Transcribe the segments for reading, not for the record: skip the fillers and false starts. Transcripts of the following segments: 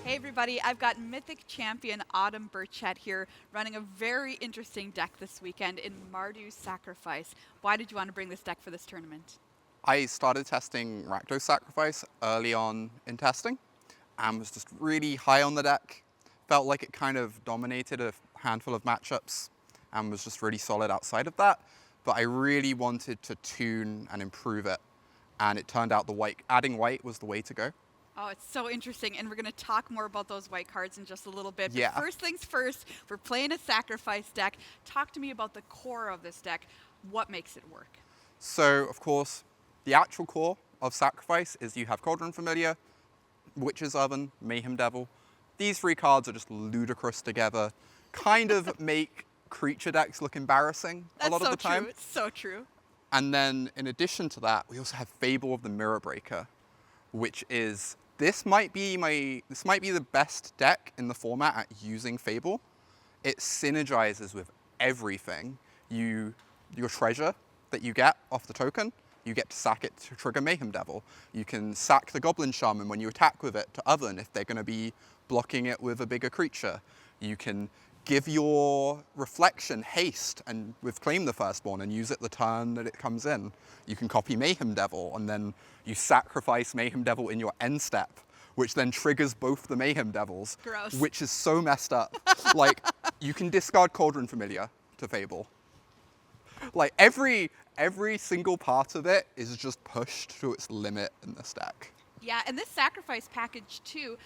Hey everybody, I've got Mythic Champion Autumn Burchett here running a very interesting deck this weekend in Mardu Sacrifice. Why did you want to bring this deck for this tournament? I started testing Rakdos Sacrifice early on in testing and was just really high on the deck. Felt like it kind of dominated a handful of matchups and was just really solid outside of that. But I really wanted to tune and improve it. And it turned out adding white was the way to go. Oh, it's so interesting, and we're going to talk more about those white cards in just a little bit. But Yeah. first things first, we're playing a Sacrifice deck. Talk to me about the core of this deck. What makes it work? So, of course, the actual core of Sacrifice is you have Cauldron Familiar, Witch's Oven, Mayhem Devil. These three cards are just ludicrous together, kind of make creature decks look embarrassing a lot of the time. It's so true. And then in addition to that, we also have Fable of the Mirror Breaker, which is, this might be the best deck in the format at using Fable. It synergizes with everything. Your treasure that you get off the token, you get to sack it to trigger Mayhem Devil. You can sack the Goblin Shaman when you attack with it to Oven if they're going to be blocking it with a bigger creature. You can give your Reflection haste and with Claim the Firstborn and use it the turn that it comes in. You can copy Mayhem Devil and then you sacrifice Mayhem Devil in your end step, which then triggers both the Mayhem Devils. Gross. Which is so messed up. Like, you can discard Cauldron Familiar to Fable. Like, every single part of it is just pushed to its limit in this deck. Yeah, and this Sacrifice package too,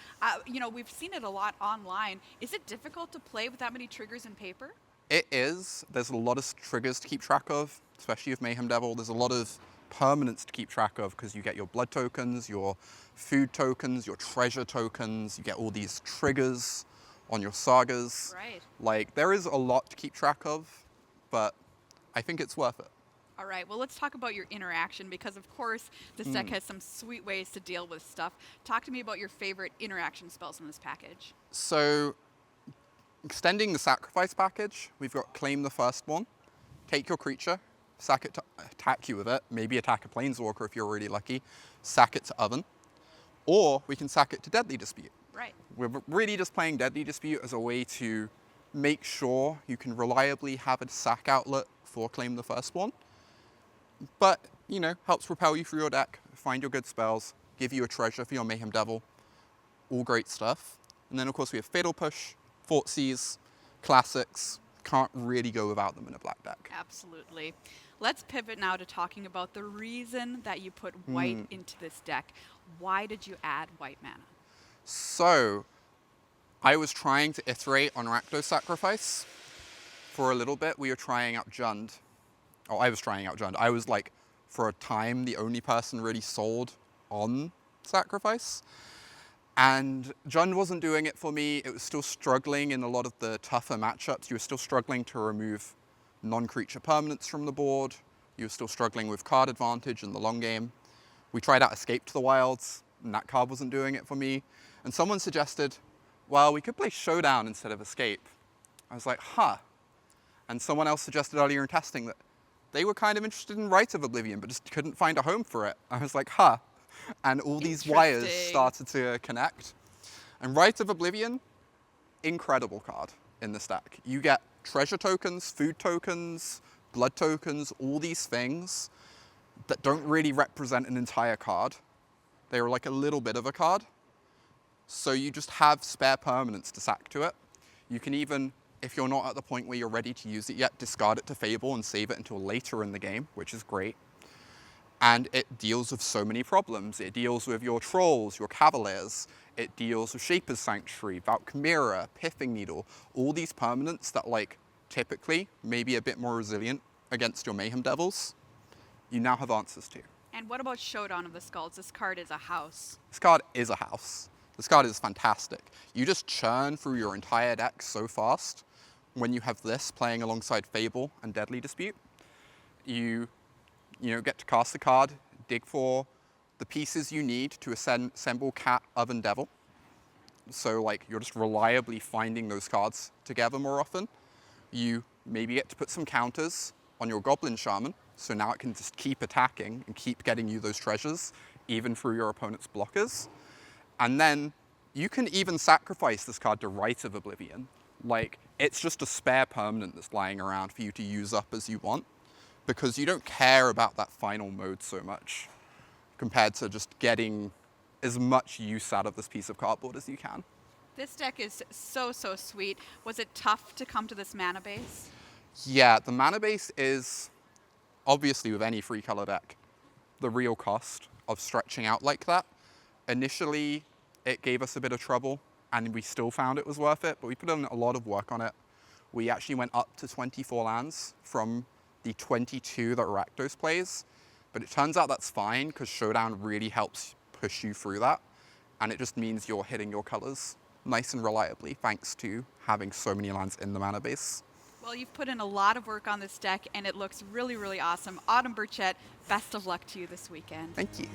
we've seen it a lot online. Is it difficult to play with that many triggers in paper? It is. There's a lot of triggers to keep track of, especially with Mayhem Devil. There's a lot of permanents to keep track of because you get your blood tokens, your food tokens, your treasure tokens. You get all these triggers on your sagas. Right. Like, there is a lot to keep track of, but I think it's worth it. All right, well, let's talk about your interaction because, of course, this deck has some sweet ways to deal with stuff. Talk to me about your favorite interaction spells in this package. So, extending the Sacrifice package, we've got Claim the Firstborn. Take your creature, sack it to attack you with it, maybe attack a Planeswalker if you're really lucky, sack it to Oven, or we can sack it to Deadly Dispute. Right. We're really just playing Deadly Dispute as a way to make sure you can reliably have a sack outlet for Claim the Firstborn. But, helps propel you through your deck, find your good spells, give you a treasure for your Mayhem Devil. All great stuff. And then, of course, we have Fatal Push, Thoughtseize, Classics. Can't really go without them in a black deck. Absolutely. Let's pivot now to talking about the reason that you put white into this deck. Why did you add white mana? So, I was trying to iterate on Rakdos Sacrifice. For a little bit, we were trying out Jund. Oh, I was trying out Jund. I was like, for a time, the only person really sold on Sacrifice. And Jund wasn't doing it for me. It was still struggling in a lot of the tougher matchups. You were still struggling to remove non-creature permanents from the board. You were still struggling with card advantage in the long game. We tried out Escape to the Wilds, and that card wasn't doing it for me. And someone suggested, well, we could play Showdown instead of Escape. I was like, huh. And someone else suggested earlier in testing that they were kind of interested in Rite of Oblivion, but just couldn't find a home for it. I was like, huh. And all these wires started to connect. And Rite of Oblivion, incredible card in this deck. You get treasure tokens, food tokens, blood tokens, all these things that don't really represent an entire card. They are like a little bit of a card. So you just have spare permanents to sack to it. You can even, if you're not at the point where you're ready to use it yet, discard it to Fable and save it until later in the game, which is great. And it deals with so many problems. It deals with your Trolls, your Cavaliers. It deals with Shaper's Sanctuary, Valkmira, Pithing Needle, all these permanents that, like, typically may be a bit more resilient against your Mayhem Devils. You now have answers to. And what about Showdown of the Skulls? This card is a house. This card is a house. This card is fantastic. You just churn through your entire deck so fast when you have this playing alongside Fable and Deadly Dispute. You get to cast the card, dig for the pieces you need to assemble Cat, Oven, Devil. So, like, you're just reliably finding those cards together more often. You maybe get to put some counters on your Goblin Shaman, so now it can just keep attacking and keep getting you those treasures, even through your opponent's blockers. And then You can even sacrifice this card to Rite of Oblivion. Like, it's just a spare permanent that's lying around for you to use up as you want, because you don't care about that final mode so much, compared to just getting as much use out of this piece of cardboard as you can. This deck is so, so sweet. Was it tough to come to this mana base? Yeah, the mana base is, obviously with any free color deck, the real cost of stretching out like that. Initially, it gave us a bit of trouble, and we still found it was worth it, but we put in a lot of work on it. We actually went up to 24 lands from the 22 that Rakdos plays, but it turns out that's fine, because Showdown really helps push you through that, and it just means you're hitting your colors nice and reliably, thanks to having so many lands in the mana base. Well, you've put in a lot of work on this deck, and it looks really, really awesome. Autumn Burchett, best of luck to you this weekend. Thank you.